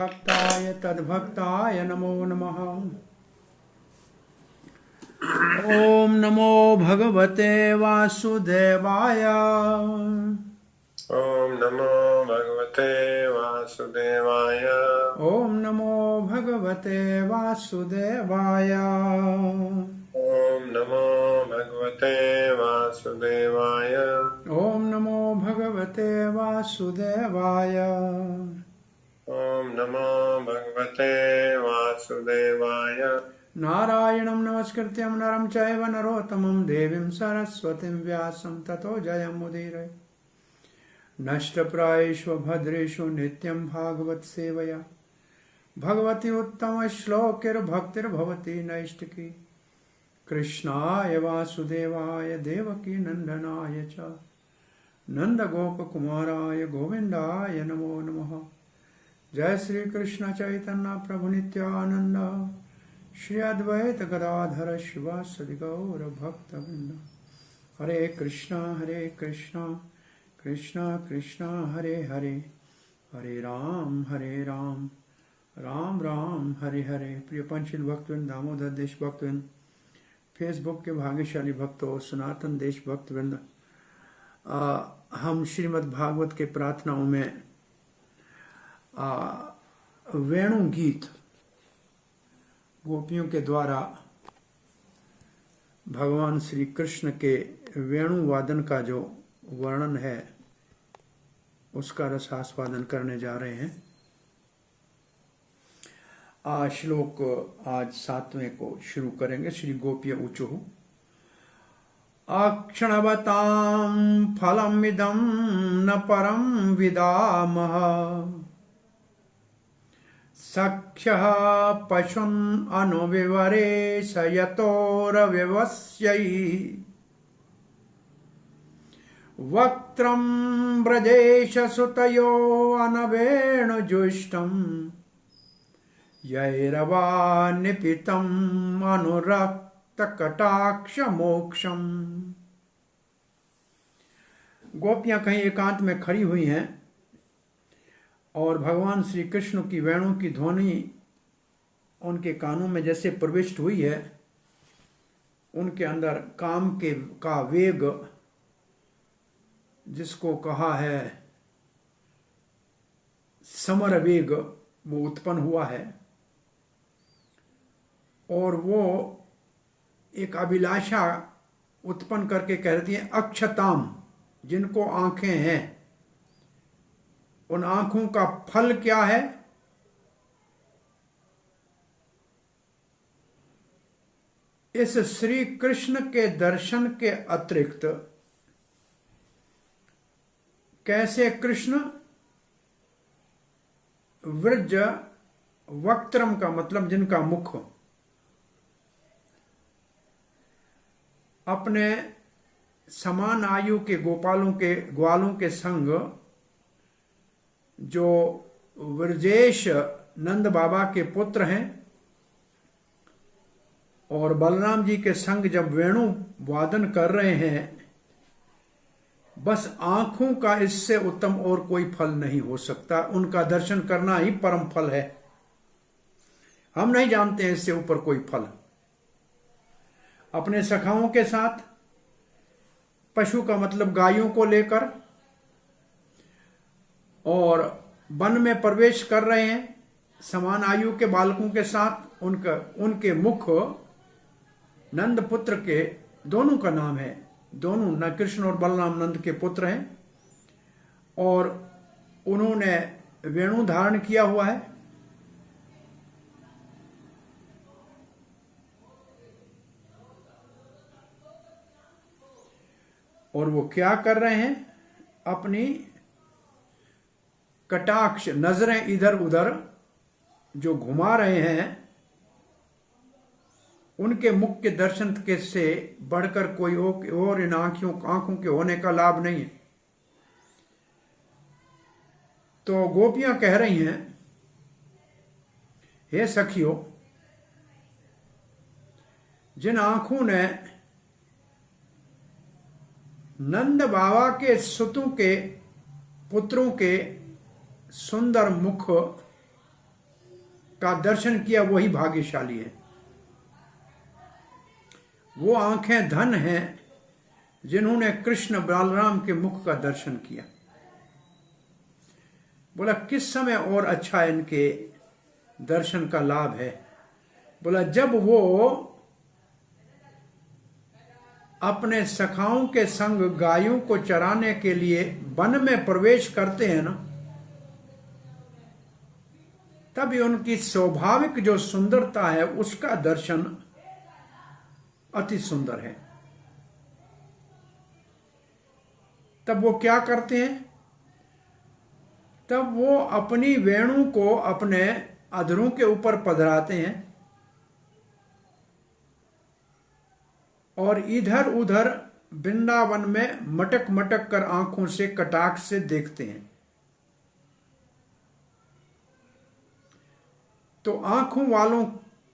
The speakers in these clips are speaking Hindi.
भक्ताय तद्भक्ताय नमो नमः। ओम नमो भगवते वासुदेवाय। ओम नमो भगवते वासुदेवाय। ओम नमो भगवते वासुदेवाय। ओम नमो भगवते वासुदेवाय। ओम नमो भगवते वासुदेवाय। ओम नमो भगवते वासुदेवाय। नारायणं नमस्कृत्यं नरं चैव नरोत्तमं देवीं सरस्वतीं व्यासं ततो जयमुदीरये। नष्टप्रायेषु भद्रेषु नित्यं भागवत सेवया भगवती उत्तमश्लोकैर्भक्तिर्भवति नैष्टिकी। कृष्णाय वासुदेवाय देवकी नंदनाय च नंदगोपकुमाराय गोविंदाय नमो नमः। जय श्री कृष्ण चैतन्य प्रभु नित्यानंद श्री अद्वैत गदाधर शिवासदि गौर भक्तवृंद। हरे कृष्णा कृष्णा कृष्णा हरे हरे, हरे राम राम राम हरे हरे। प्रिय पंचशील भक्तवृंद, दामोदर देश भक्तवृंद, फेसबुक के भाग्यशाली भक्तों, सनातन देश भक्तवृंद, हम श्रीमद् भागवत के प्रार्थनाओं में वेणु गीत गोपियों के द्वारा भगवान श्री कृष्ण के वेणु वादन का जो वर्णन है उसका रसास्वादन करने जा रहे हैं। श्लोक आज 7वें को शुरू करेंगे। श्री गोप्य ऊचुः अक्षणवतां फलमिदं न परं विदामः सख्यः पशुन् अनुविवरे स यतोरविवस्यै वक्त्रं ब्रजेशसुतयो अनवेणुजुष्टं यैरवा निपितम् अनुरक्तकटाक्षमोक्षम्। गोपियां कहीं एकांत में खड़ी हुई हैं और भगवान श्री कृष्ण की वेणु की ध्वनि उनके कानों में जैसे प्रविष्ट हुई है, उनके अंदर काम का वेग, जिसको कहा है समर वेग, वो उत्पन्न हुआ है और वो एक अभिलाषा उत्पन्न करके कहती है अक्षताम, जिनको आंखें हैं उन आंखों का फल क्या है? इस श्री कृष्ण के दर्शन के अतिरिक्त कैसे कृष्ण वृज वक्त्रम का मतलब जिनका मुख अपने समान आयु के ग्वालों के संग, जो व्रजेश नंद बाबा के पुत्र हैं और बलराम जी के संग जब वेणु वादन कर रहे हैं, बस आंखों का इससे उत्तम और कोई फल नहीं हो सकता। उनका दर्शन करना ही परम फल है। हम नहीं जानते हैं इससे ऊपर कोई फल। अपने सखाओं के साथ, पशु का मतलब गायों को लेकर, और वन में प्रवेश कर रहे हैं समान आयु के बालकों के साथ। उनके मुख नंद पुत्र के, दोनों का नाम है, दोनों न कृष्ण और बलराम नंद के पुत्र हैं, और उन्होंने वेणु धारण किया हुआ है। और वो क्या कर रहे हैं? अपनी कटाक्ष नजरें इधर उधर जो घुमा रहे हैं, उनके मुख के दर्शन के से बढ़कर कोई और इन आंखों के होने का लाभ नहीं है। तो गोपियां कह रही हैं, हे सखियों, जिन आंखों ने नंद बाबा के सुतों के पुत्रों के सुंदर मुख का दर्शन किया वही भाग्यशाली है। वो आंखें धन हैं जिन्होंने कृष्ण बलराम के मुख का दर्शन किया। बोला किस समय और अच्छा इनके दर्शन का लाभ है? बोला जब वो अपने सखाओं के संग गायों को चराने के लिए वन में प्रवेश करते हैं ना, तभी उनकी स्वाभाविक जो सुंदरता है उसका दर्शन अति सुंदर है। तब वो क्या करते हैं? तब वो अपनी वेणु को अपने अधरों के ऊपर पधराते हैं और इधर उधर वृंदावन में मटक मटक कर आंखों से कटाक्ष से देखते हैं। तो आंखों वालों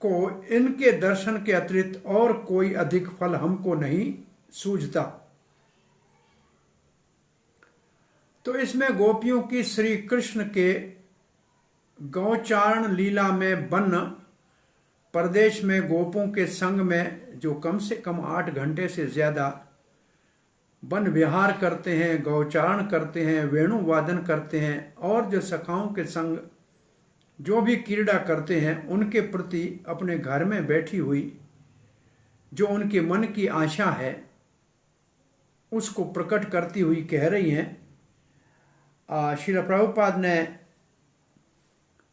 को इनके दर्शन के अतिरिक्त और कोई अधिक फल हमको नहीं सूझता। तो इसमें गोपियों की श्री कृष्ण के गौचारण लीला में वन प्रदेश में गोपों के संग में जो कम से कम 8 घंटे से ज्यादा वन विहार करते हैं, गौचारण करते हैं, वेणु वादन करते हैं और जो सखाओं के संग जो भी क्रीड़ा करते हैं, उनके प्रति अपने घर में बैठी हुई जो उनके मन की आशा है उसको प्रकट करती हुई कह रही हैं। श्रील प्रभुपाद ने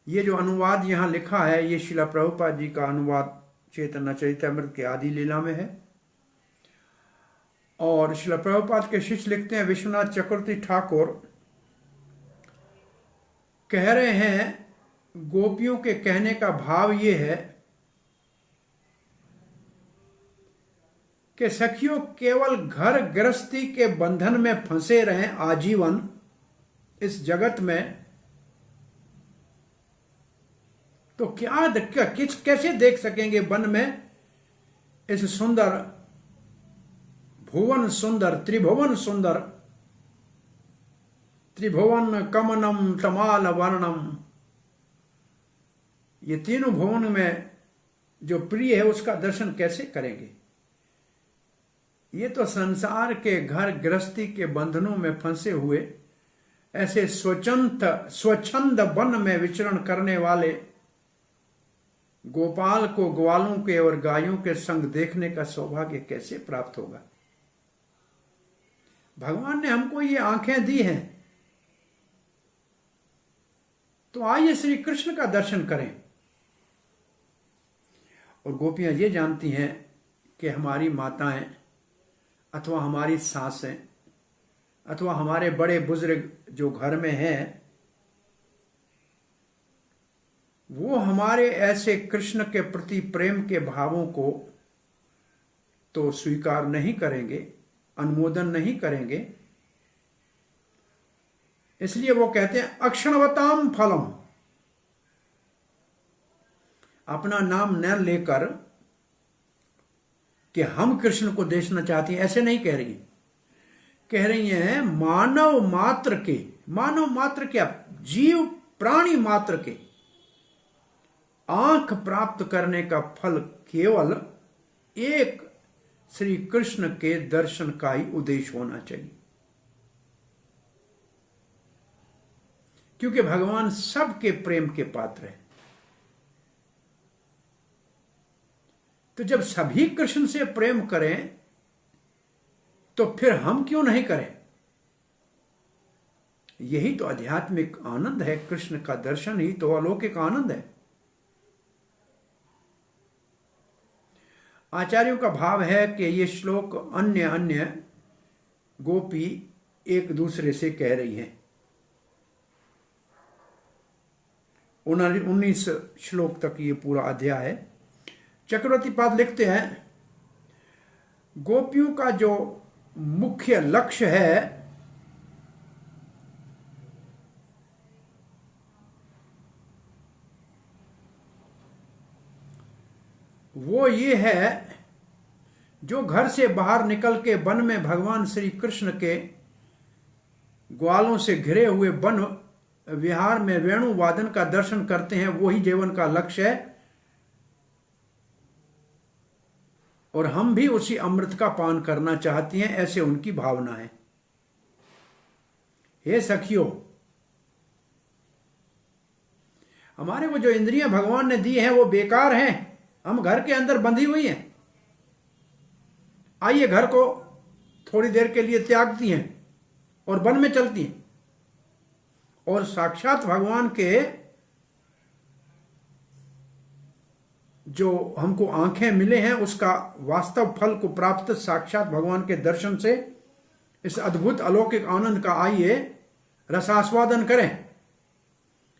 ये जो अनुवाद यहाँ लिखा है, ये श्रील प्रभुपाद जी का अनुवाद चैतन्य चरितामृत के आदि लीला में है। और श्रील प्रभुपाद के शिष्य लिखते हैं, विश्वनाथ चक्रवर्ती ठाकुर कह रहे हैं गोपियों के कहने का भाव ये है कि सखियों केवल घर गृहस्थी के बंधन में फंसे रहें आजीवन इस जगत में, तो कैसे देख सकेंगे वन में इस सुंदर भुवन सुंदर त्रिभुवन सुंदर त्रिभुवन कमनम तमाल वर्णम, ये तीनों भुवन में जो प्रिय है उसका दर्शन कैसे करेंगे? ये तो संसार के घर गृहस्थी के बंधनों में फंसे हुए ऐसे स्वच्छंद वन में विचरण करने वाले गोपाल को ग्वालों के और गायों के संग देखने का सौभाग्य कैसे प्राप्त होगा? भगवान ने हमको ये आंखें दी हैं, तो आइए श्री कृष्ण का दर्शन करें। और गोपियां ये जानती हैं कि हमारी माताएं अथवा हमारी सासें अथवा हमारे बड़े बुजुर्ग जो घर में हैं, वो हमारे ऐसे कृष्ण के प्रति प्रेम के भावों को तो स्वीकार नहीं करेंगे, अनुमोदन नहीं करेंगे। इसलिए वो कहते हैं अक्षणवताम फलम, अपना नाम न लेकर कि हम कृष्ण को देखना चाहती हैं, ऐसे नहीं कह रही। कह रही हैं मानव मात्र क्या, जीव प्राणी मात्र के आंख प्राप्त करने का फल केवल एक श्री कृष्ण के दर्शन का ही उद्देश्य होना चाहिए, क्योंकि भगवान सबके प्रेम के पात्र है। तो जब सभी कृष्ण से प्रेम करें तो फिर हम क्यों नहीं करें? यही तो आध्यात्मिक आनंद है, कृष्ण का दर्शन ही तो अलौकिक आनंद है। आचार्यों का भाव है कि ये श्लोक अन्य अन्य गोपी एक दूसरे से कह रही हैं। 19 श्लोक तक ये पूरा अध्याय है। चक्रवर्ती पाद लिखते हैं गोपियों का जो मुख्य लक्ष्य है वो ये है, जो घर से बाहर निकल के वन में भगवान श्री कृष्ण के ग्वालों से घिरे हुए वन विहार में वेणु वादन का दर्शन करते हैं वही जीवन का लक्ष्य है, और हम भी उसी अमृत का पान करना चाहती हैं, ऐसे उनकी भावना है। हे सखियों, हमारे को जो इंद्रियां भगवान ने दी हैं वो बेकार हैं, हम घर के अंदर बंधी हुई हैं। आइए घर को थोड़ी देर के लिए त्यागती हैं और वन में चलती हैं, और साक्षात भगवान के जो हमको आंखें मिले हैं उसका वास्तव फल को प्राप्त साक्षात भगवान के दर्शन से, इस अद्भुत अलौकिक आनंद का आइए रसास्वादन करें।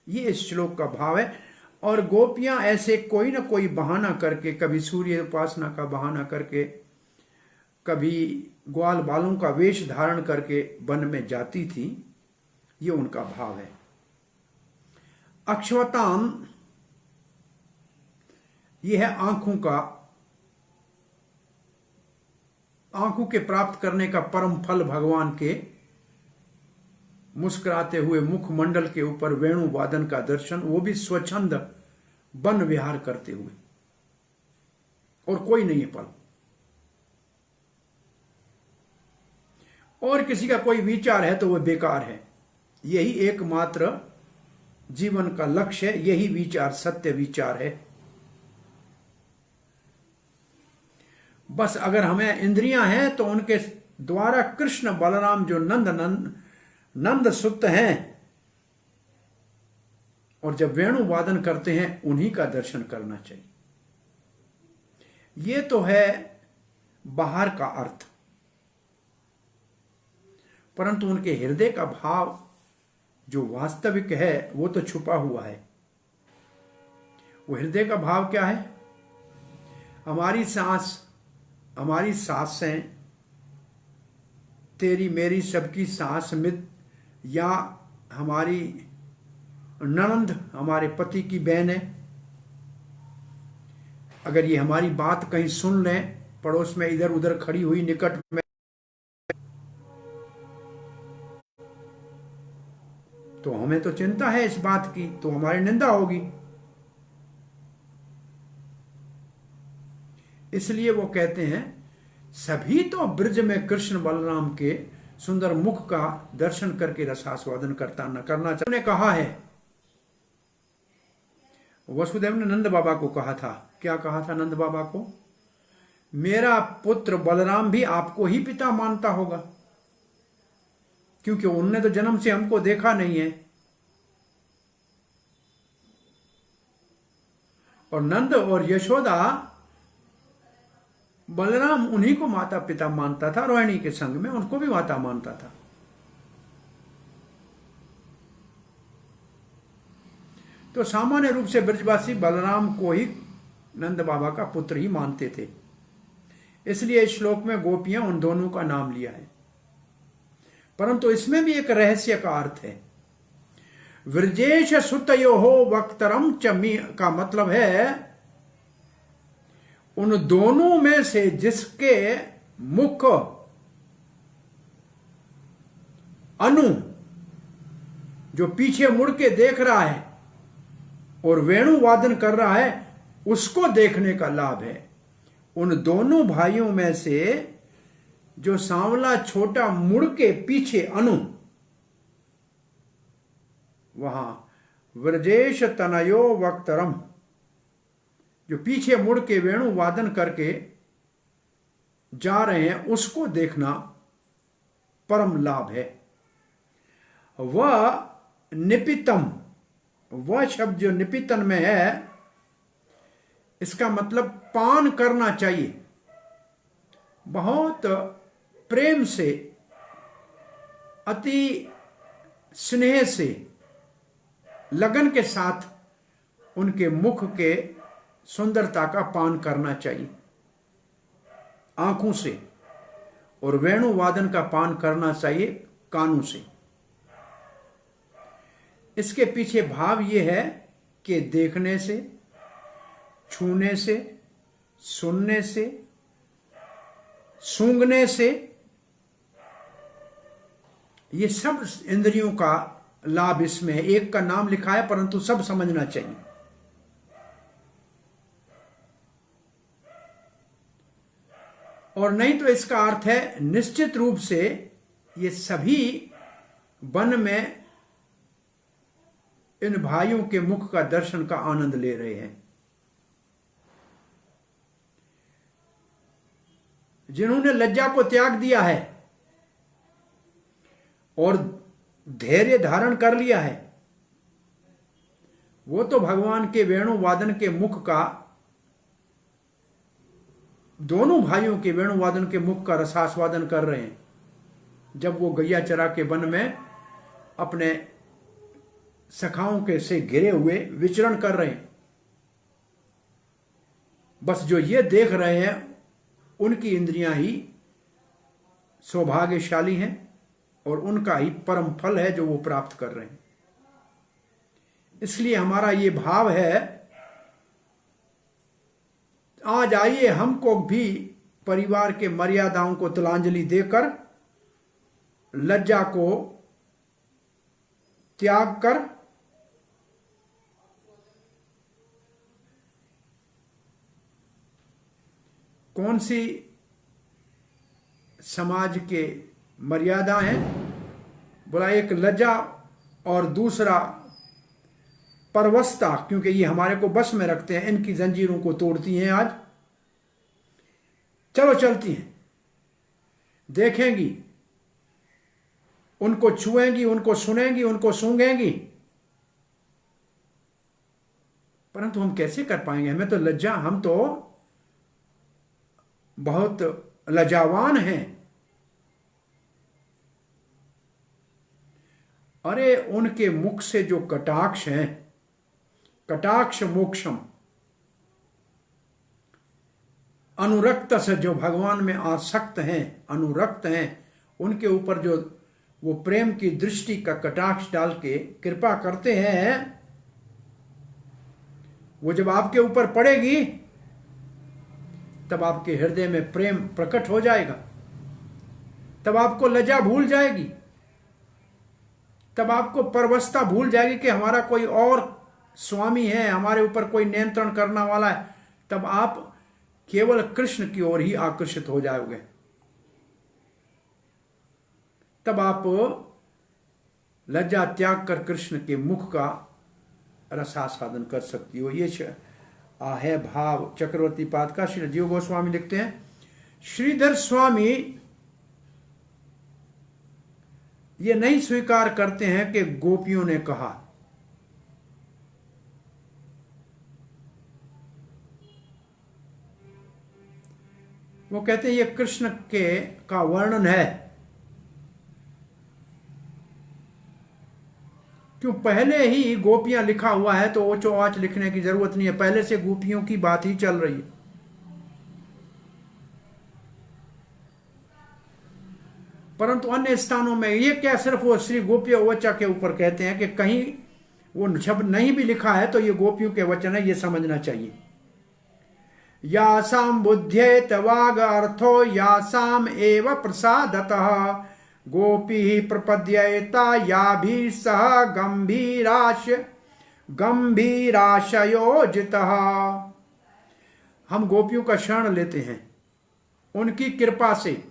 ये इस श्लोक का भाव है। और गोपियां ऐसे कोई ना कोई बहाना करके, कभी सूर्य उपासना का बहाना करके, कभी ग्वाल बालों का वेश धारण करके वन में जाती थी, ये उनका भाव है। अक्षवताम, ये है आंखों के प्राप्त करने का परम फल, भगवान के मुस्कुराते हुए मुखमंडल के ऊपर वेणु वादन का दर्शन, वो भी स्वच्छंद वन विहार करते हुए, और कोई नहीं है फल। और किसी का कोई विचार है तो वह बेकार है। यही एकमात्र जीवन का लक्ष्य है, यही विचार सत्य विचार है। बस अगर हमें इंद्रियां हैं तो उनके द्वारा कृष्ण बलराम जो नंद सुत हैं, और जब वेणु वादन करते हैं उन्हीं का दर्शन करना चाहिए। ये तो है बाहर का अर्थ, परंतु उनके हृदय का भाव जो वास्तविक है वो तो छुपा हुआ है। वो हृदय का भाव क्या है? हमारी सांसें, तेरी मेरी सबकी सांस मित, या हमारी ननंद हमारे पति की बहन है, अगर ये हमारी बात कहीं सुन लें, पड़ोस में इधर उधर खड़ी हुई निकट में, तो हमें तो चिंता है इस बात की, तो हमारी निंदा होगी। इसलिए वो कहते हैं सभी तो ब्रज में कृष्ण बलराम के सुंदर मुख का दर्शन करके रसास्वादन करना चाहिए। उन्होंने कहा है, वसुदेव ने नंद बाबा को कहा था, क्या कहा था नंद बाबा को? मेरा पुत्र बलराम भी आपको ही पिता मानता होगा, क्योंकि उनने तो जन्म से हमको देखा नहीं है। और नंद और यशोदा, बलराम उन्हीं को माता पिता मानता था, रोहिणी के संग में उनको भी माता मानता था। तो सामान्य रूप से ब्रजवासी बलराम को ही नंद बाबा का पुत्र ही मानते थे। इसलिए इस श्लोक में गोपियां उन दोनों का नाम लिया है, परंतु इसमें भी एक रहस्य का अर्थ है। व्रजेश सुतयो हो वक्तरम चमी का मतलब है उन दोनों में से जिसके मुख अनु जो पीछे मुड़ के देख रहा है और वेणु वादन कर रहा है, उसको देखने का लाभ है। उन दोनों भाइयों में से जो सांवला छोटा मुड़ के पीछे अनु, वहां व्रजेश तनयो वक्तरम, जो पीछे मुड़ के वेणु वादन करके जा रहे हैं, उसको देखना परम लाभ है। वह निपितम, वह शब्द जो निपितन में है, इसका मतलब पान करना चाहिए। बहुत प्रेम से, अति स्नेह से, लगन के साथ उनके मुख के सुंदरता का पान करना चाहिए आंखों से, और वेणु वादन का पान करना चाहिए कानों से। इसके पीछे भाव ये है कि देखने से, छूने से, सुनने से, सूंघने से, ये सब इंद्रियों का लाभ इसमें है। एक का नाम लिखा है परंतु सब समझना चाहिए। और नहीं तो इसका अर्थ है निश्चित रूप से ये सभी वन में इन भाइयों के मुख का दर्शन का आनंद ले रहे हैं, जिन्होंने लज्जा को त्याग दिया है और धैर्य धारण कर लिया है। वो तो भगवान के वेणु वादन के मुख का, दोनों भाइयों के वेणु वादन के मुख का रसास्वादन कर रहे हैं, जब वो गैया चरा के वन में अपने सखाओं के से घिरे हुए विचरण कर रहे हैं। बस जो ये देख रहे हैं उनकी इंद्रियां ही सौभाग्यशाली हैं और उनका ही परम फल है जो वो प्राप्त कर रहे हैं। इसलिए हमारा ये भाव है, आज आइए हमको भी परिवार के मर्यादाओं को तिलांजलि देकर लज्जा को त्याग कर कौन सी समाज के मर्यादा हैं, बोला एक लज्जा और दूसरा परवस्ता, क्योंकि ये हमारे को बस में रखते हैं, इनकी जंजीरों को तोड़ती हैं। आज चलो चलती हैं, देखेंगी, उनको छुएंगी, उनको सुनेंगी, उनको सूंघेंगी, परंतु हम कैसे कर पाएंगे? हमें तो लज्जा, हम तो बहुत लज्जावान हैं। अरे उनके मुख से जो कटाक्ष हैं, कटाक्ष मोक्षम, अनुरक्त से जो भगवान में आसक्त हैं, अनुरक्त हैं, उनके ऊपर जो वो प्रेम की दृष्टि का कटाक्ष डाल के कृपा करते हैं, वो जब आपके ऊपर पड़ेगी तब आपके हृदय में प्रेम प्रकट हो जाएगा, तब आपको लज्जा भूल जाएगी, तब आपको परवस्ता भूल जाएगी कि हमारा कोई और स्वामी है, हमारे ऊपर कोई नियंत्रण करने वाला है। तब आप केवल कृष्ण की ओर ही आकर्षित हो जाओगे। तब आप लज्जा त्याग कर कृष्ण के मुख का रसास्वादन कर सकती हो। ये है भाव चक्रवर्ती पाद का। श्री जीव गोस्वामी लिखते हैं, श्रीधर स्वामी ये नहीं स्वीकार करते हैं कि गोपियों ने कहा। वो कहते हैं ये कृष्ण के का वर्णन है। क्यों? पहले ही गोपियां लिखा हुआ है तो ओचो आच लिखने की जरूरत नहीं है, पहले से गोपियों की बात ही चल रही है। परंतु अन्य स्थानों में ये क्या सिर्फ वो श्री गोपिया वचा के ऊपर कहते हैं कि कहीं वो शब्द नहीं भी लिखा है तो ये गोपियों के वचन है, ये समझना चाहिए। यासाम बुध्येत वाग अर्थो यासाम एव प्रसादतः गोपी प्रपद्येता या भी सह गंभीराशयोजितः। हम गोपियों का शरण लेते हैं, उनकी कृपा से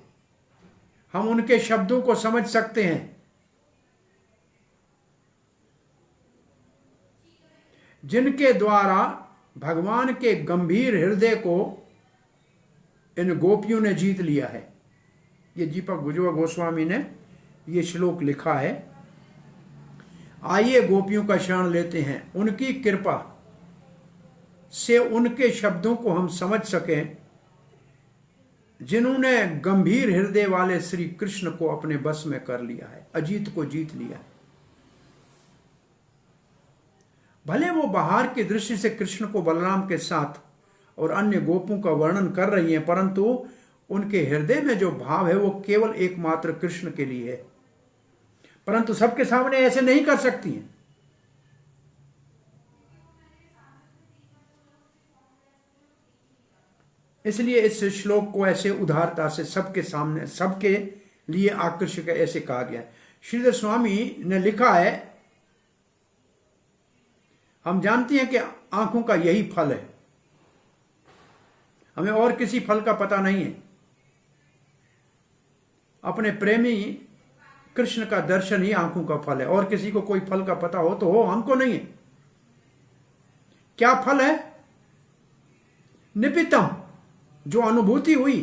हम उनके शब्दों को समझ सकते हैं, जिनके द्वारा भगवान के गंभीर हृदय को इन गोपियों ने जीत लिया है। ये दीपक गुजवा गोस्वामी ने ये श्लोक लिखा है। आइए गोपियों का शरण लेते हैं, उनकी कृपा से उनके शब्दों को हम समझ सकें, जिन्होंने गंभीर हृदय वाले श्री कृष्ण को अपने बस में कर लिया है, अजीत को जीत लिया है। भले वो बाहर की दृष्टि से कृष्ण को बलराम के साथ और अन्य गोपों का वर्णन कर रही हैं, परंतु उनके हृदय में जो भाव है वो केवल एकमात्र कृष्ण के लिए है, परंतु सबके सामने ऐसे नहीं कर सकती हैं। इसलिए इस श्लोक को ऐसे उदारता से सबके सामने, सबके लिए आकर्षक ऐसे कहा गया है। श्रीधर स्वामी ने लिखा है हम जानते हैं कि आंखों का यही फल है, हमें और किसी फल का पता नहीं है। अपने प्रेमी कृष्ण का दर्शन ही आंखों का फल है, और किसी को कोई फल का पता हो तो हो, हमको नहीं है। क्या फल है? निपितम, जो अनुभूति हुई।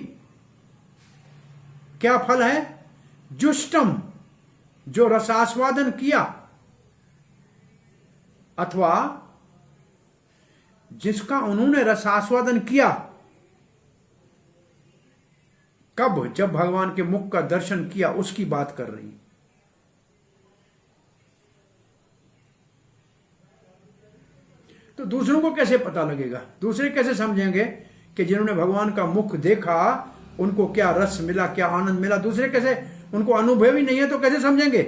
क्या फल है? जुष्टम, जो रसास्वादन किया, अथवा जिसका उन्होंने रसास्वादन किया। कब? जब भगवान के मुख का दर्शन किया, उसकी बात कर रही। तो दूसरों को कैसे पता लगेगा? दूसरे कैसे समझेंगे कि जिन्होंने भगवान का मुख देखा उनको क्या रस मिला, क्या आनंद मिला? दूसरे कैसे, उनको अनुभव ही नहीं है तो कैसे समझेंगे?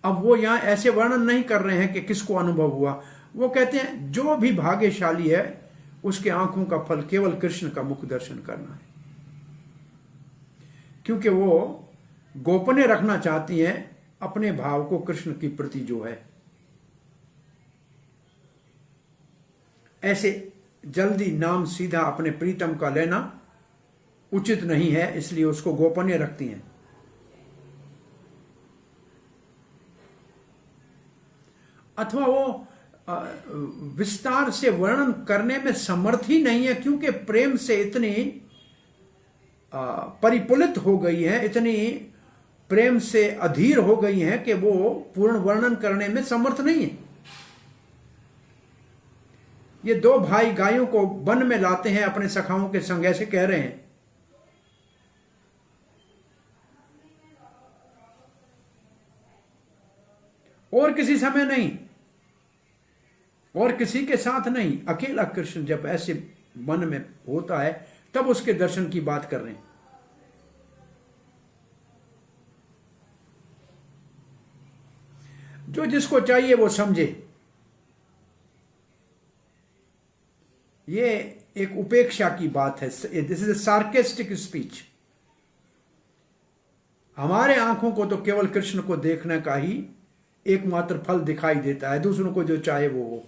अब वो यहां ऐसे वर्णन नहीं कर रहे हैं कि किसको अनुभव हुआ। वो कहते हैं जो भी भाग्यशाली है उसके आंखों का फल केवल कृष्ण का मुख दर्शन करना है, क्योंकि वो गोपनीय रखना चाहती हैं अपने भाव को कृष्ण की प्रति जो है। ऐसे जल्दी नाम सीधा अपने प्रीतम का लेना उचित नहीं है, इसलिए उसको गोपनीय रखती हैं। अथवा वो विस्तार से वर्णन करने में समर्थ ही नहीं है, क्योंकि प्रेम से इतनी परिपुलित हो गई है, इतनी प्रेम से अधीर हो गई है कि वो पूर्ण वर्णन करने में समर्थ नहीं है। ये दो भाई गायों को वन में लाते हैं अपने सखाओं के संग, ऐसे कह रहे हैं। और किसी समय नहीं, और किसी के साथ नहीं, अकेला कृष्ण जब ऐसे वन में होता है तब उसके दर्शन की बात कर रहे हैं। जो जिसको चाहिए वो समझे। ये एक उपेक्षा की बात है। This is a sarcastic speech. हमारे आंखों को तो केवल कृष्ण को देखने का ही एकमात्र फल दिखाई देता है, दूसरों को जो चाहे वो हो।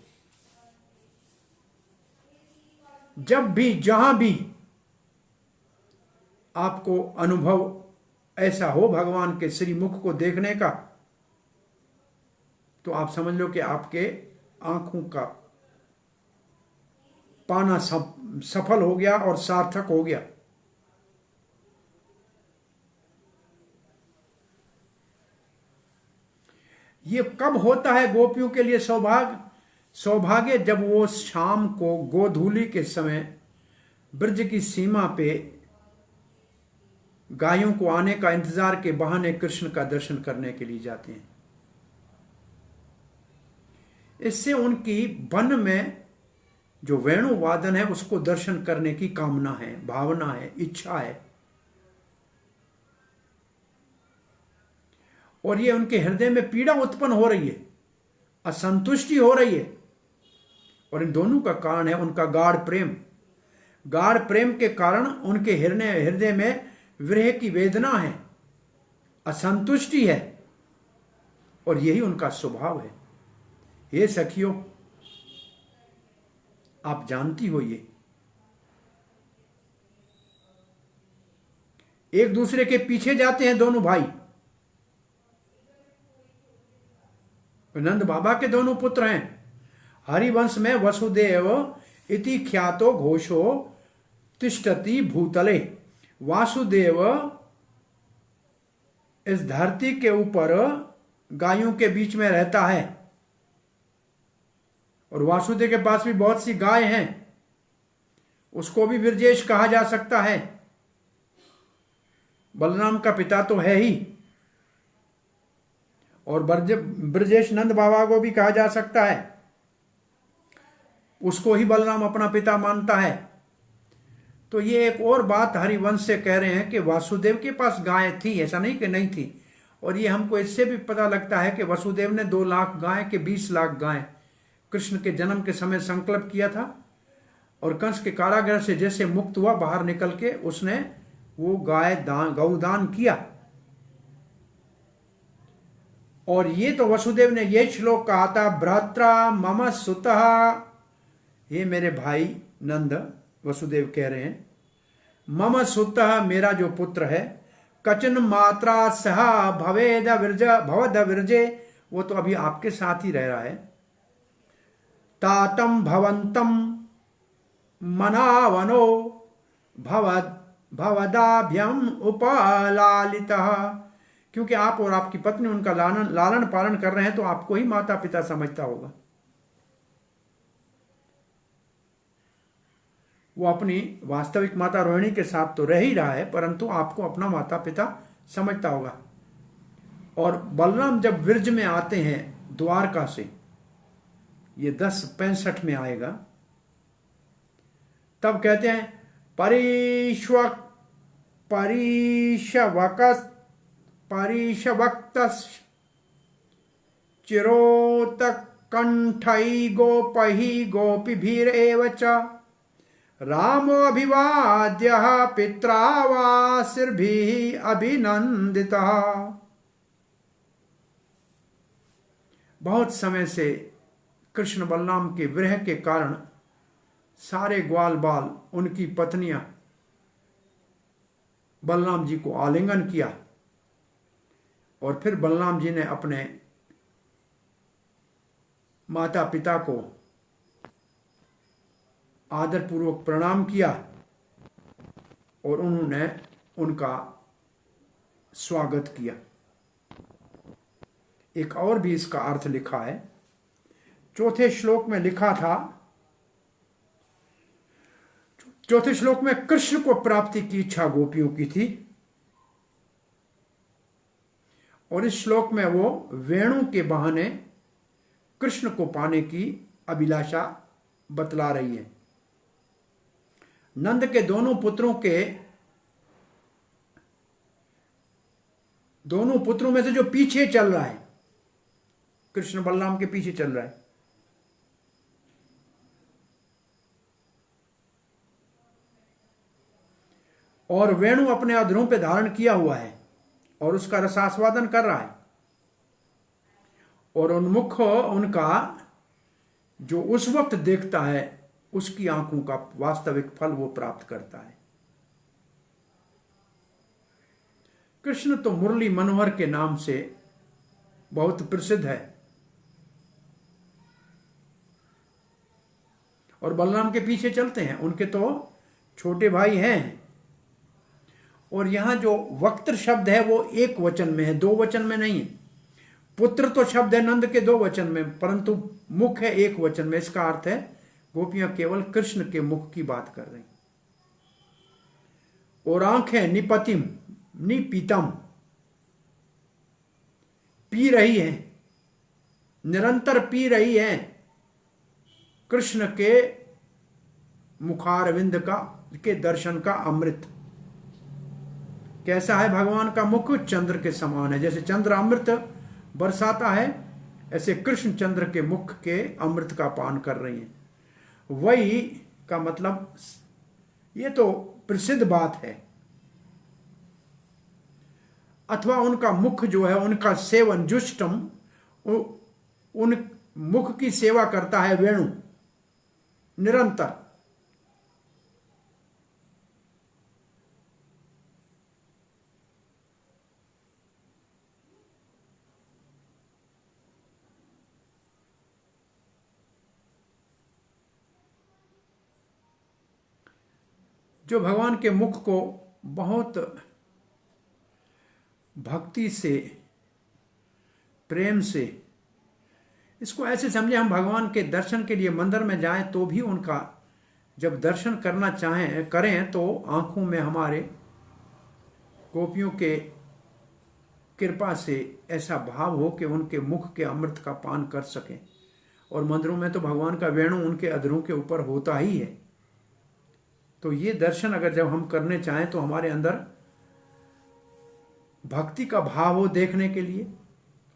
जब भी जहां भी आपको अनुभव ऐसा हो भगवान के श्री मुख को देखने का, तो आप समझ लो कि आपके आंखों का पाना सफल हो गया और सार्थक हो गया। ये कब होता है गोपियों के लिए सौभाग्य? जब वो शाम को गोधूली के समय ब्रज की सीमा पे गायों को आने का इंतजार के बहाने कृष्ण का दर्शन करने के लिए जाते हैं। इससे उनकी वन में जो वेणु वादन है उसको दर्शन करने की कामना है, भावना है, इच्छा है, और ये उनके हृदय में पीड़ा उत्पन्न हो रही है, असंतुष्टि हो रही है। और इन दोनों का कारण है उनका गाढ़ प्रेम। गाढ़ प्रेम के कारण उनके हृदय में विरह की वेदना है, असंतुष्टि है, और यही उनका स्वभाव है। हे सखियों, आप जानती हो ये एक दूसरे के पीछे जाते हैं दोनों भाई। नंद बाबा के दोनों पुत्र हैं। हरिवंश में वसुदेव इति ख्यातो घोषो तिष्ठति भूतले। वासुदेव इस धरती के ऊपर गायों के बीच में रहता है, और वासुदेव के पास भी बहुत सी गाय हैं। उसको भी ब्रजेश कहा जा सकता है। बलराम का पिता तो है ही, और ब्रजेश नंद बाबा को भी कहा जा सकता है। उसको ही बलराम अपना पिता मानता है। तो ये एक और बात हरिवंश से कह रहे हैं कि वासुदेव के पास गाय थी, ऐसा नहीं कि नहीं थी। और ये हमको इससे भी पता लगता है कि वसुदेव ने 2 लाख गाय के 20 लाख गाय कृष्ण के जन्म के समय संकल्प किया था, और कंस के कारागृह से जैसे मुक्त हुआ बाहर निकल के उसने वो गौदान किया। और ये तो वसुदेव ने ये श्लोक कहा था, भ्रात्रा मम सुतः, ये मेरे भाई नंद, वसुदेव कह रहे हैं, मम सुतः, मेरा जो पुत्र है, कचन मात्रा सह भवेद विरज भवद विरजे, वो तो अभी आपके साथ ही रह रहा है, तातम भवंतम मनावनो भवद भवदाभ्यम उपलालितः, क्योंकि आप और आपकी पत्नी उनका लालन पालन कर रहे हैं, तो आपको ही माता पिता समझता होगा। वो अपनी वास्तविक माता रोहिणी के साथ तो रह ही रहा है, परंतु आपको अपना माता पिता समझता होगा। और बलराम जब विरज में आते हैं द्वारका से, ये 10:65 में आएगा, तब कहते हैं परिशवक्त चिरोतकंठै गोपहि गोपीभिरेव च रामोऽभिवाद्यः पित्रा वासिर्भिः अभिनंदितः। बहुत समय से कृष्ण बलराम के विरह के कारण सारे ग्वाल बाल, उनकी पत्नियां बलराम जी को आलिंगन किया, और फिर बलराम जी ने अपने माता पिता को आदरपूर्वक प्रणाम किया और उन्होंने उनका स्वागत किया। एक और भी इसका अर्थ लिखा है, चौथे श्लोक में लिखा था, चौथे श्लोक में कृष्ण को प्राप्ति की इच्छा गोपियों की थी, और इस श्लोक में वो वेणु के बहाने कृष्ण को पाने की अभिलाषा बतला रही है। नंद के दोनों पुत्रों में से जो पीछे चल रहा है, कृष्ण बलराम के पीछे चल रहा है, और वेणु अपने अधरों पे धारण किया हुआ है और उसका रसास्वादन कर रहा है, और उन्मुख उनका जो उस वक्त देखता है, उसकी आंखों का वास्तविक फल वो प्राप्त करता है। कृष्ण तो मुरली मनोहर के नाम से बहुत प्रसिद्ध है, और बलराम के पीछे चलते हैं, उनके तो छोटे भाई हैं। और यहां जो वक्त्र शब्द है वो एक वचन में है, दो वचन में नहीं है। पुत्र तो शब्द है नंद के दो वचन में, परंतु मुख है एक वचन में। इसका अर्थ है गोपियां केवल कृष्ण के मुख की बात कर रही, और आंखें निपतिम निपीतम, पी रही है, निरंतर पी रही है कृष्ण के मुखारविंद के दर्शन का अमृत। कैसा है भगवान का मुख? चंद्र के समान है। जैसे चंद्र अमृत बरसाता है, ऐसे कृष्ण चंद्र के मुख के अमृत का पान कर रही हैं। वही का मतलब, ये तो प्रसिद्ध बात है। अथवा उनका मुख जो है, उनका सेवन, जुष्टम, उन मुख की सेवा करता है वेणु निरंतर। जो भगवान के मुख को बहुत भक्ति से, प्रेम से, इसको ऐसे समझे, हम भगवान के दर्शन के लिए मंदिर में जाएं तो भी उनका जब दर्शन करना चाहें करें तो आंखों में हमारे गोपियों के कृपा से ऐसा भाव हो कि उनके मुख के अमृत का पान कर सकें। और मंदिरों में तो भगवान का वेणु उनके अधरों के ऊपर होता ही है। तो ये दर्शन अगर जब हम करने चाहें तो हमारे अंदर भक्ति का भाव हो देखने के लिए,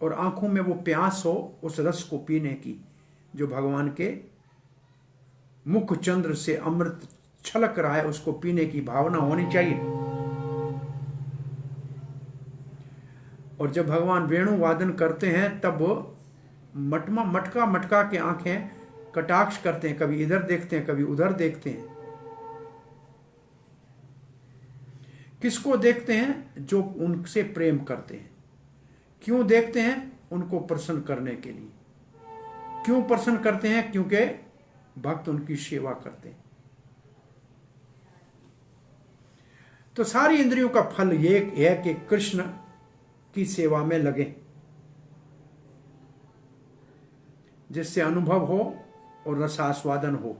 और आंखों में वो प्यास हो उस रस को पीने की, जो भगवान के मुख चंद्र से अमृत छलक रहा है, उसको पीने की भावना होनी चाहिए। और जब भगवान वेणु वादन करते हैं तब मटका मटका के आंखें कटाक्ष करते हैं, कभी इधर देखते हैं कभी उधर देखते हैं। किसको देखते हैं? जो उनसे प्रेम करते हैं। क्यों देखते हैं? उनको प्रसन्न करने के लिए। क्यों प्रसन्न करते हैं? क्योंकि भक्त उनकी सेवा करते हैं। तो सारी इंद्रियों का फल ये है कि कृष्ण की सेवा में लगे, जिससे अनुभव हो और रसास्वादन हो।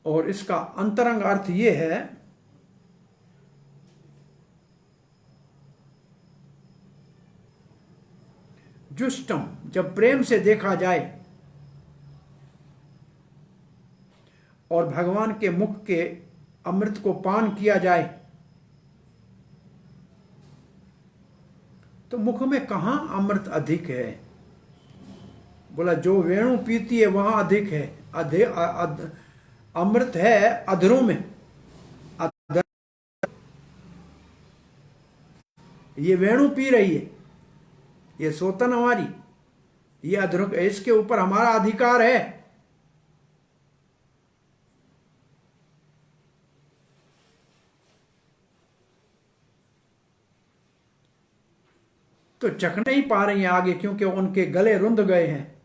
और इसका अंतरंग अर्थ ये है जुष्टम, जब प्रेम से देखा जाए और भगवान के मुख के अमृत को पान किया जाए, तो मुख में कहां अमृत अधिक है? बोला जो वेणु पीती है वहां अधिक है। अमृत है अधरों में। ये वेणु पी रही है, ये सोतन हमारी, ये अधरों, इसके ऊपर हमारा अधिकार है। तो चख नहीं पा रही हैं आगे, क्योंकि उनके गले रुंध गए हैं,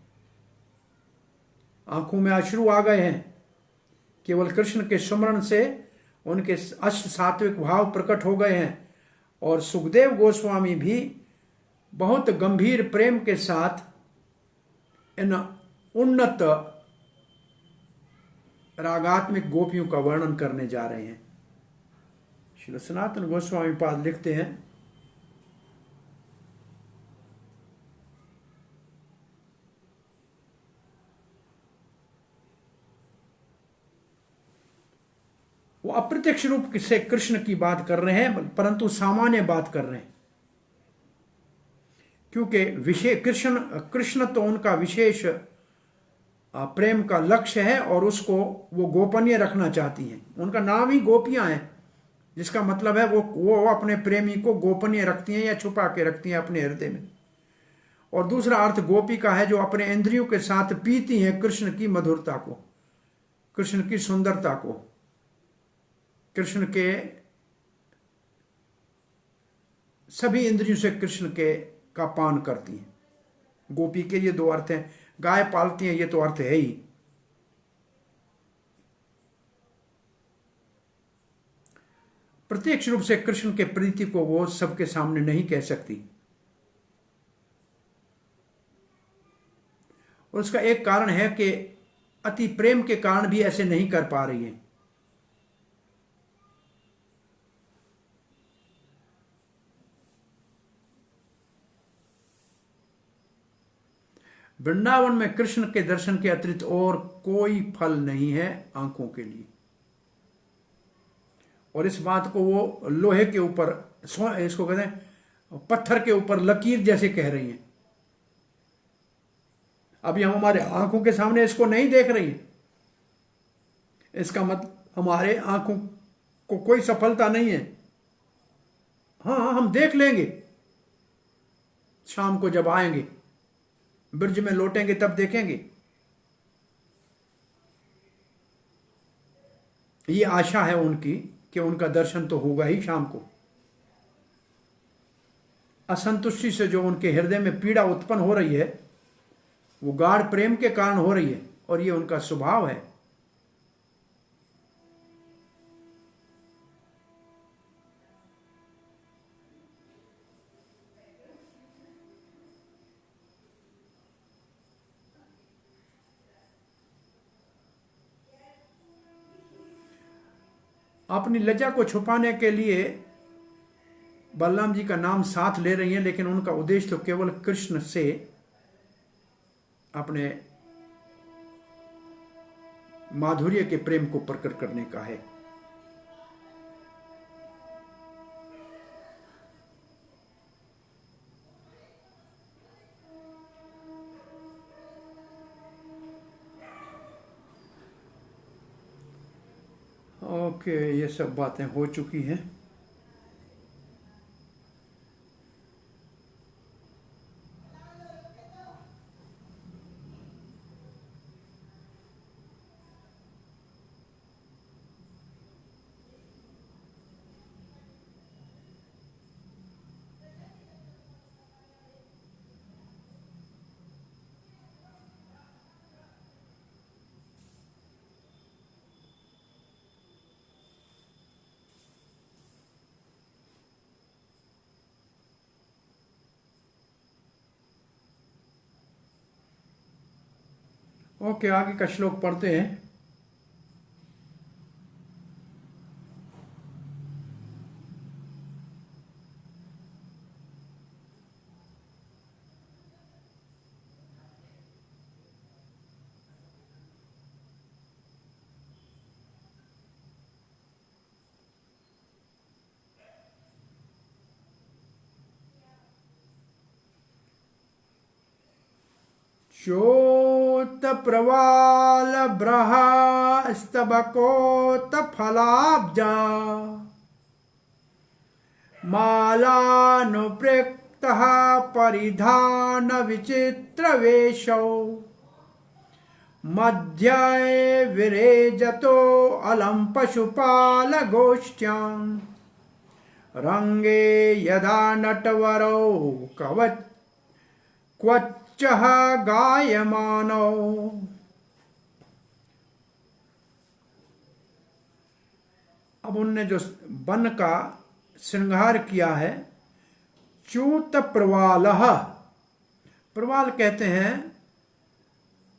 आंखों में अश्रु आ गए हैं। केवल कृष्ण के स्मरण से उनके अष्ट सात्विक भाव प्रकट हो गए हैं। और सुखदेव गोस्वामी भी बहुत गंभीर प्रेम के साथ इन उन्नत रागात्मिक गोपियों का वर्णन करने जा रहे हैं। श्री सनातन गोस्वामी पाद लिखते हैं, वो अप्रत्यक्ष रूप से कृष्ण की बात कर रहे हैं, परंतु सामान्य बात कर रहे हैं, क्योंकि विशेष कृष्ण तो उनका विशेष प्रेम का लक्ष्य है और उसको वो गोपनीय रखना चाहती हैं। उनका नाम ही गोपियां है, जिसका मतलब है वो अपने प्रेमी को गोपनीय रखती हैं या छुपा के रखती हैं अपने हृदय में। और दूसरा अर्थ गोपी का है जो अपने इंद्रियों के साथ पीती हैं कृष्ण की मधुरता को, कृष्ण की सुंदरता को, कृष्ण के सभी इंद्रियों से कृष्ण के का पान करती हैं। गोपी के ये दो अर्थ हैं। गाय पालती हैं, ये तो अर्थ है ही। प्रत्यक्ष रूप से कृष्ण के प्रीति को वो सबके सामने नहीं कह सकती। और उसका एक कारण है कि अति प्रेम के कारण भी ऐसे नहीं कर पा रही है। वृंदावन में कृष्ण के दर्शन के अतिरिक्त और कोई फल नहीं है आंखों के लिए। और इस बात को वो लोहे के ऊपर, इसको कहते हैं पत्थर के ऊपर लकीर जैसे कह रही हैं। अभी हम हमारे आंखों के सामने इसको नहीं देख रही हैं, इसका मतलब हमारे आंखों को कोई सफलता नहीं है। हाँ, हम देख लेंगे शाम को जब आएंगे, ब्रज में लौटेंगे तब देखेंगे। ये आशा है उनकी कि उनका दर्शन तो होगा ही शाम को। असंतुष्टि से जो उनके हृदय में पीड़ा उत्पन्न हो रही है, वो गाढ़ प्रेम के कारण हो रही है, और ये उनका स्वभाव है। अपनी लज्जा को छुपाने के लिए बलराम जी का नाम साथ ले रही हैं, लेकिन उनका उद्देश्य तो केवल कृष्ण से अपने माधुर्य के प्रेम को प्रकट करने का है। ओके, ये सब बातें हो चुकी हैं। ओके, आगे का श्लोक पढ़ते हैं। चोत प्रवाल ब्रहा स्तबकोत फलाब्जा मालानुप्रयुक्तः परिधान विचित्र वेशौ मध्ये विरेजतो अलम पशुपाल गोष्ठ्यां रंगे यदा नटवरौ कवच क्वच्चः गायमानो। अब उनने जो वन का श्रृंगार किया है, च्यूत प्रवालः, प्रवाल कहते हैं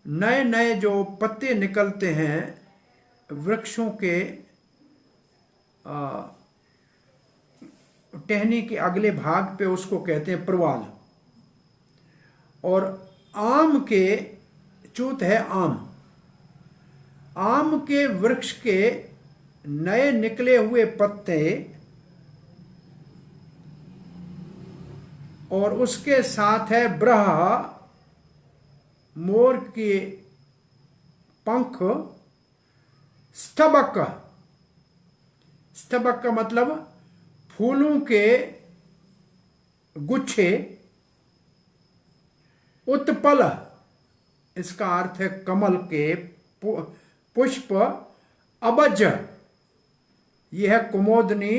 नए नए जो पत्ते निकलते हैं वृक्षों के टहनी के अगले भाग पे, उसको कहते हैं प्रवाल। और आम के, च्यूत है आम, आम के वृक्ष के नए निकले हुए पत्ते और उसके साथ है ब्रह, मोर के पंख, स्तबक, स्तबक का मतलब फूलों के गुच्छे, उत्पल, इसका अर्थ है कमल के पुष्प, अबज, यह है कुमोदनी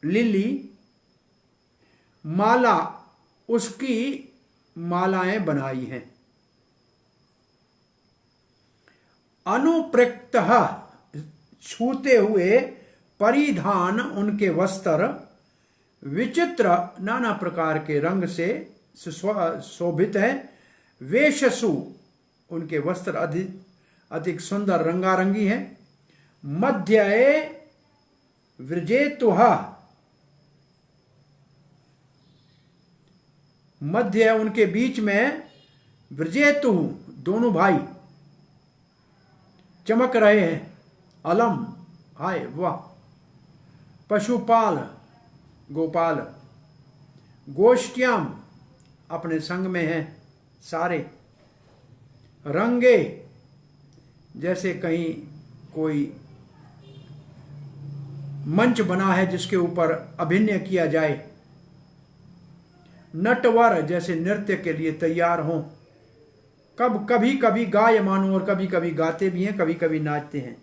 लिली, माला, उसकी मालाएं बनाई हैं। अनुप्रक्त, छूते हुए, परिधान, उनके वस्त्र, विचित्र, नाना प्रकार के रंग से शोभित है, वेशसु, उनके वस्त्र अधिक सुंदर रंगारंगी है, मध्य व्रजेतुः, मध्य उनके बीच में, व्रजेतु, दोनों भाई चमक रहे हैं, अलम, हाय वाह, पशुपाल, गोपाल, गोष्ठ्याम, अपने संग में हैं सारे, रंगे, जैसे कहीं कोई मंच बना है जिसके ऊपर अभिनय किया जाए, नटवर, जैसे नृत्य के लिए तैयार हों, कभी कभी गायमान, और कभी कभी गाते भी हैं, कभी कभी नाचते हैं।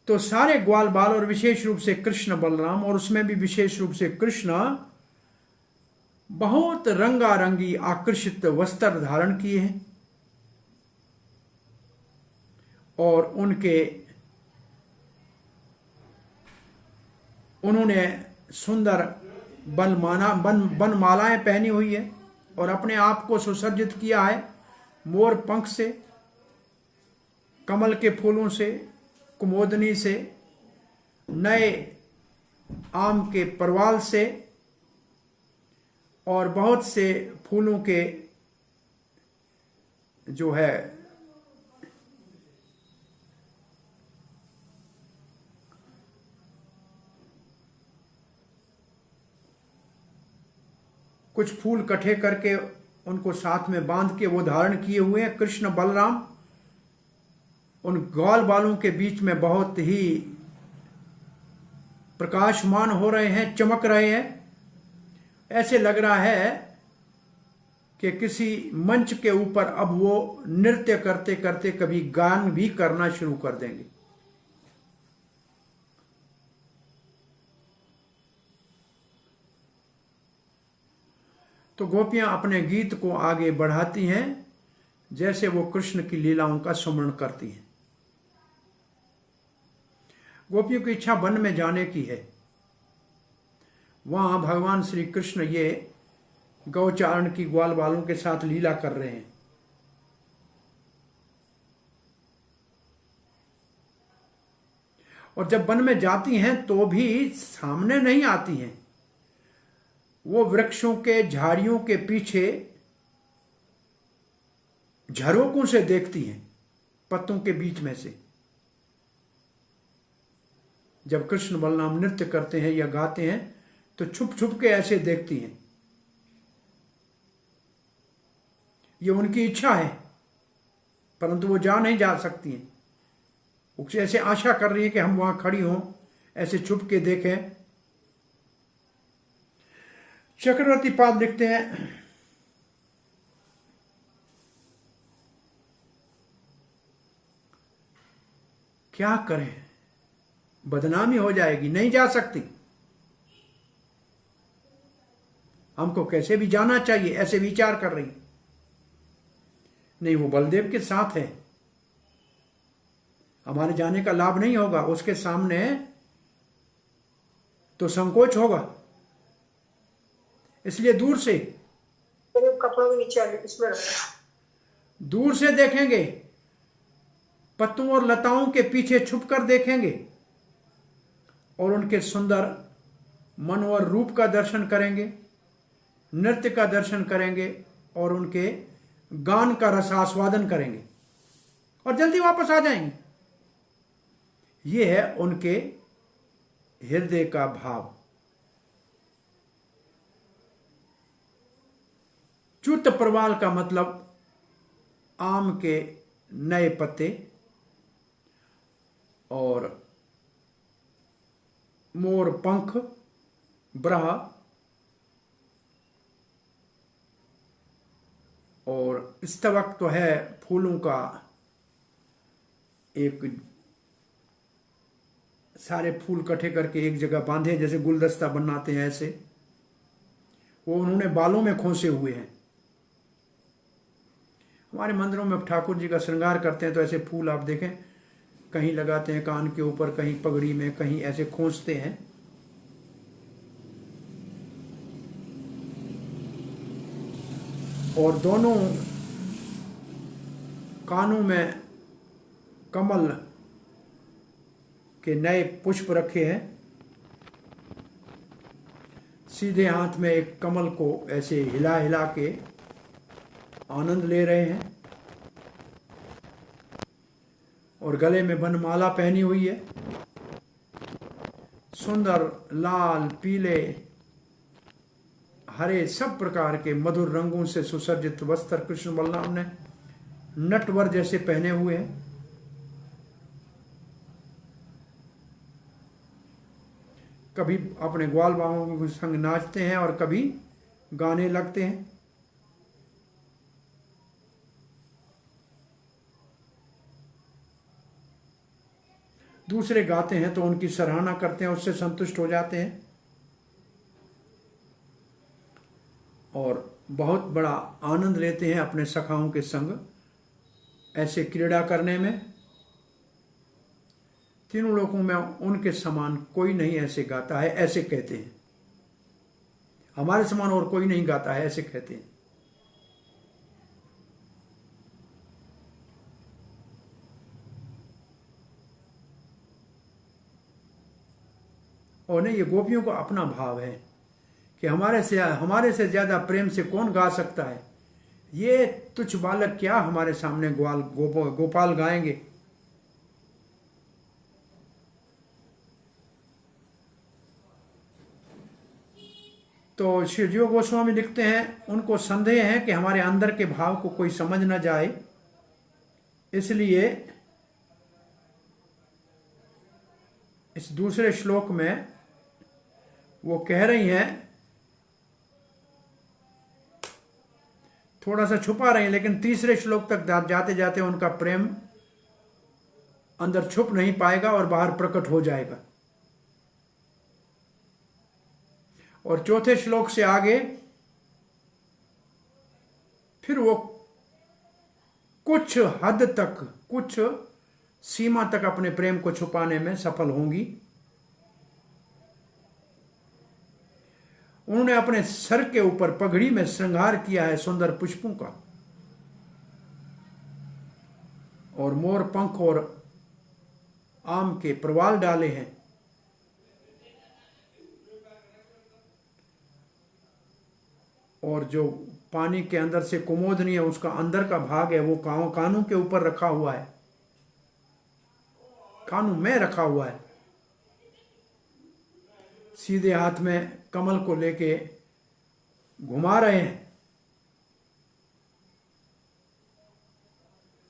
तो सारे ग्वाल बाल, और विशेष रूप से कृष्ण बलराम, और उसमें भी विशेष रूप से कृष्ण, बहुत रंगारंगी आकर्षित वस्त्र धारण किए हैं और उन्होंने सुंदर बनमालाएं पहनी हुई है और अपने आप को सुसज्जित किया है मोर पंख से, कमल के फूलों से, कुमोदनी से, नए आम के परवाल से और बहुत से फूलों के जो है कुछ फूल इकट्ठे करके उनको साथ में बांध के वो धारण किए हुए हैं कृष्ण बलराम। उन ग्वाल बालों के बीच में बहुत ही प्रकाशमान हो रहे हैं, चमक रहे हैं। ऐसे लग रहा है कि किसी मंच के ऊपर अब वो नृत्य करते करते कभी गान भी करना शुरू कर देंगे। तो गोपियां अपने गीत को आगे बढ़ाती हैं जैसे वो कृष्ण की लीलाओं का स्मरण करती हैं। गोपियों की इच्छा वन में जाने की है। वहां भगवान श्री कृष्ण ये गौचारण की ग्वाल बालों के साथ लीला कर रहे हैं। और जब वन में जाती हैं तो भी सामने नहीं आती हैं, वो वृक्षों के झाड़ियों के पीछे झरोकों से देखती हैं, पत्तों के बीच में से। जब कृष्ण बलराम नृत्य करते हैं या गाते हैं तो छुप छुप के ऐसे देखती हैं। ये उनकी इच्छा है, परंतु वो जा नहीं जा सकती हैं। वो ऐसे आशा कर रही है कि हम वहां खड़ी हों, ऐसे छुप के देखें। चक्रवर्ती पाद लिखते हैं, क्या करें, बदनामी हो जाएगी, नहीं जा सकती। हमको कैसे भी जाना चाहिए, ऐसे विचार कर रही। नहीं, वो बलदेव के साथ है, हमारे जाने का लाभ नहीं होगा, उसके सामने तो संकोच होगा। इसलिए दूर से, कपड़ों के नीचे इसमें दूर से देखेंगे, पत्तों और लताओं के पीछे छुपकर देखेंगे और उनके सुंदर मनोहर रूप का दर्शन करेंगे, नृत्य का दर्शन करेंगे और उनके गान का रसास्वादन करेंगे और जल्दी वापस आ जाएंगे। यह है उनके हृदय का भाव। च्युत प्रवाल का मतलब आम के नए पत्ते और मोर पंख, ब्रह और स्तवक तो है फूलों का एक, सारे फूल इकट्ठे करके एक जगह बांधे जैसे गुलदस्ता बनाते हैं, ऐसे वो उन्होंने बालों में खोसे हुए हैं। हमारे मंदिरों में ठाकुर जी का श्रृंगार करते हैं तो ऐसे फूल आप देखें, कहीं लगाते हैं कान के ऊपर, कहीं पगड़ी में, कहीं ऐसे खोसते हैं। और दोनों कानों में कमल के नए पुष्प रखे हैं। सीधे हाथ में एक कमल को ऐसे हिला हिला के आनंद ले रहे हैं और गले में वनमाला पहनी हुई है। सुंदर लाल, पीले, हरे सब प्रकार के मधुर रंगों से सुसज्जित वस्त्र कृष्ण बलराम ने नटवर जैसे पहने हुए हैं। कभी अपने ग्वाल बालों के संग नाचते हैं और कभी गाने लगते हैं। दूसरे गाते हैं तो उनकी सराहना करते हैं, उससे संतुष्ट हो जाते हैं और बहुत बड़ा आनंद लेते हैं अपने सखाओं के संग ऐसे क्रीड़ा करने में। तीनों लोगों में उनके समान कोई नहीं ऐसे गाता है, ऐसे कहते हैं। हमारे समान और कोई नहीं गाता है, ऐसे कहते हैं। और नहीं, ये गोपियों का अपना भाव है कि हमारे से ज्यादा प्रेम से कौन गा सकता है। ये तुच्छ बालक क्या हमारे सामने गोपाल गाएंगे। तो श्री जीव गोस्वामी लिखते हैं, उनको संदेह है कि हमारे अंदर के भाव को कोई समझ न जाए, इसलिए इस दूसरे श्लोक में वो कह रही हैं, थोड़ा सा छुपा रही हैं, लेकिन तीसरे श्लोक तक जाते जाते उनका प्रेम अंदर छुप नहीं पाएगा और बाहर प्रकट हो जाएगा। और चौथे श्लोक से आगे फिर वो कुछ हद तक, कुछ सीमा तक अपने प्रेम को छुपाने में सफल होंगी। उन्होंने अपने सर के ऊपर पगड़ी में श्रृंगार किया है सुंदर पुष्पों का, और मोर पंख और आम के प्रवाल डाले हैं। और जो पानी के अंदर से कुमोदनी है, उसका अंदर का भाग है वो कानों के ऊपर रखा हुआ है, कानों में रखा हुआ है। सीधे हाथ में कमल को लेके घुमा रहे हैं।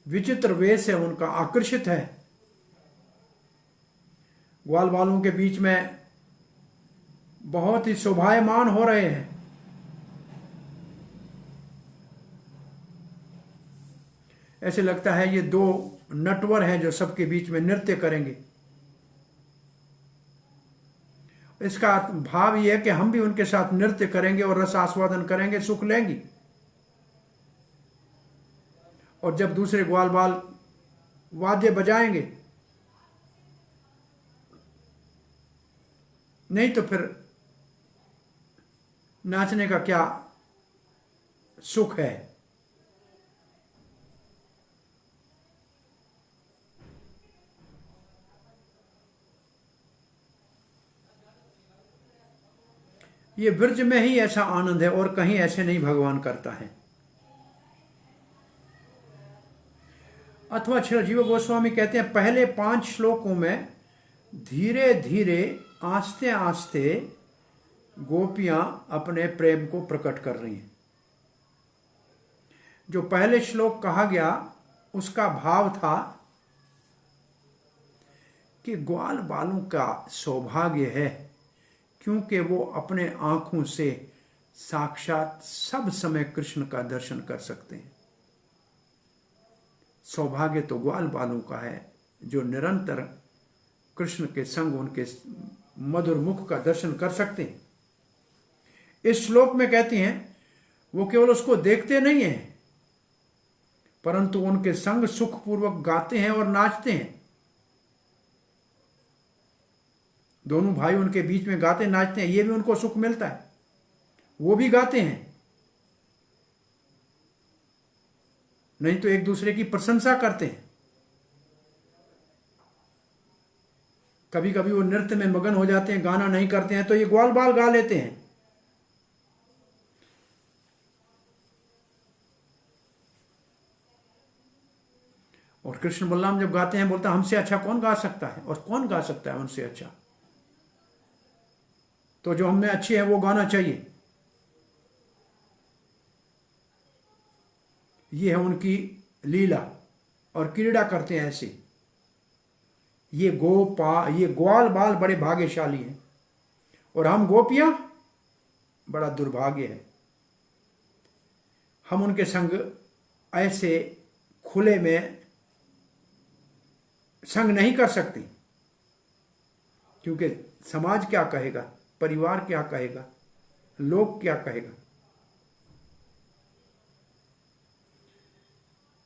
विचित्र वेश है उनका, आकर्षित है। ग्वाल बालों के बीच में बहुत ही शोभायमान हो रहे हैं। ऐसे लगता है ये दो नटवर हैं जो सबके बीच में नृत्य करेंगे। इसका भाव यह है कि हम भी उनके साथ नृत्य करेंगे और रस आस्वादन करेंगे, सुख लेंगे। और जब दूसरे ग्वाल बाल वाद्य बजाएंगे, नहीं तो फिर नाचने का क्या सुख है। ये ब्रज में ही ऐसा आनंद है और कहीं ऐसे नहीं भगवान करता है। अथवा श्री जीव गोस्वामी कहते हैं, पहले 5 श्लोकों में धीरे धीरे आस्ते आस्ते गोपियां अपने प्रेम को प्रकट कर रही हैं। जो पहले श्लोक कहा गया उसका भाव था कि ग्वाल बालों का सौभाग्य है, क्योंकि वो अपने आंखों से साक्षात सब समय कृष्ण का दर्शन कर सकते हैं। सौभाग्य तो ग्वाल बालों का है जो निरंतर कृष्ण के संग उनके मधुर मुख का दर्शन कर सकते हैं। इस श्लोक में कहती हैं वो केवल उसको देखते नहीं हैं, परंतु उनके संग सुखपूर्वक गाते हैं और नाचते हैं। दोनों भाई उनके बीच में गाते नाचते हैं, ये भी उनको सुख मिलता है, वो भी गाते हैं। नहीं तो एक दूसरे की प्रशंसा करते हैं। कभी कभी वो नृत्य में मगन हो जाते हैं, गाना नहीं करते हैं, तो ये ग्वाल बाल गा लेते हैं। और कृष्ण बलराम जब गाते हैं, बोलता हमसे अच्छा कौन गा सकता है, और कौन गा सकता है उनसे अच्छा। तो जो हमें अच्छे हैं वो गाना चाहिए। ये है उनकी लीला, और क्रीड़ा करते हैं ऐसे। ये ग्वाल बाल बड़े भाग्यशाली हैं, और हम गोपियां बड़ा दुर्भाग्य है। हम उनके संग ऐसे खुले में संग नहीं कर सकते, क्योंकि समाज क्या कहेगा, परिवार क्या कहेगा, लोग क्या कहेगा।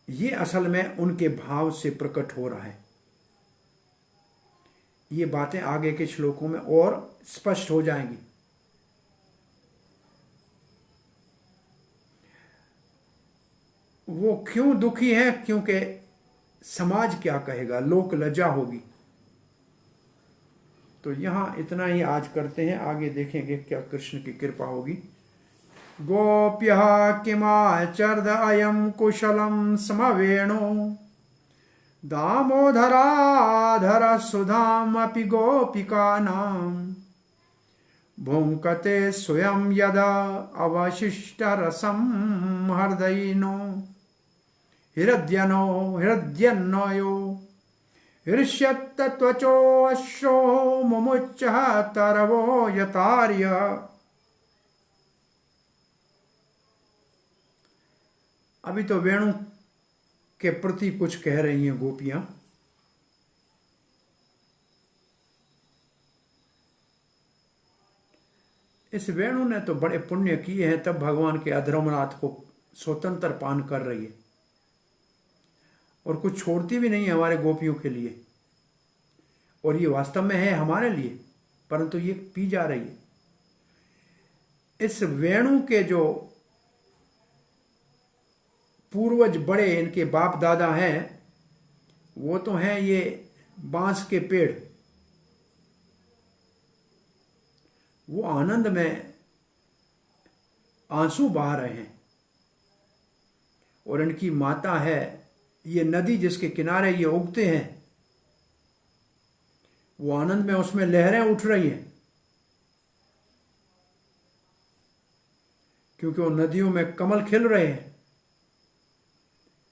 ये असल में उनके भाव से प्रकट हो रहा है। ये बातें आगे के श्लोकों में और स्पष्ट हो जाएंगी। वो क्यों दुखी है? क्योंकि समाज क्या कहेगा, लोक लज्जा होगी। तो यहां इतना ही आज करते हैं, आगे देखेंगे क्या कृष्ण की कृपा होगी। गोप्यः किमाचर्द अयं कुशलं समवेणो दामोदराधर सुधामपि गोपिकानां भुङ्क्ते स्वयं यदा अवशिष्टरसं हृदयिनो हृद्यन्नयो हृष्यत्त त्वचो अश्रो मुमुच्चः तरवो यतार्य। अभी तो वेणु के प्रति कुछ कह रही हैं गोपियां। इस वेणु ने तो बड़े पुण्य किए हैं, तब भगवान के अधर्मनाथ को स्वतंत्र पान कर रही है और कुछ छोड़ती भी नहीं है हमारे गोपियों के लिए। और ये वास्तव में है हमारे लिए, परंतु ये पी जा रही है। इस वेणु के जो पूर्वज बड़े इनके बाप दादा हैं, वो तो हैं ये बांस के पेड़। वो आनंद में आंसू बहा रहे हैं। और इनकी माता है ये नदी जिसके किनारे ये उगते हैं, वो आनंद में उसमें लहरें उठ रही हैं, क्योंकि वो नदियों में कमल खिल रहे हैं।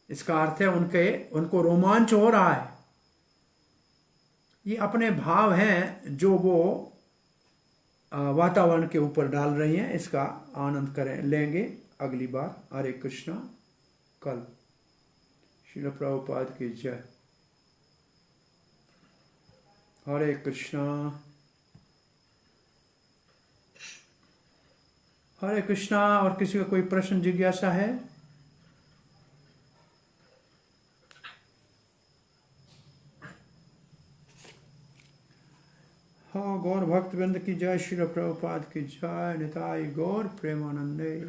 इसका अर्थ है उनको रोमांच हो रहा है। ये अपने भाव हैं जो वो वातावरण के ऊपर डाल रही हैं। इसका आनंद लेंगे अगली बार। हरे कृष्णा। कल श्रील प्रभुपाद की जय। हरे कृष्णा। हरे कृष्णा। और किसी का कोई प्रश्न जिज्ञासा है? हाँ, गौर भक्तवृंद की जय। श्रील प्रभुपाद की जय। निताई गौर प्रेमानंदे।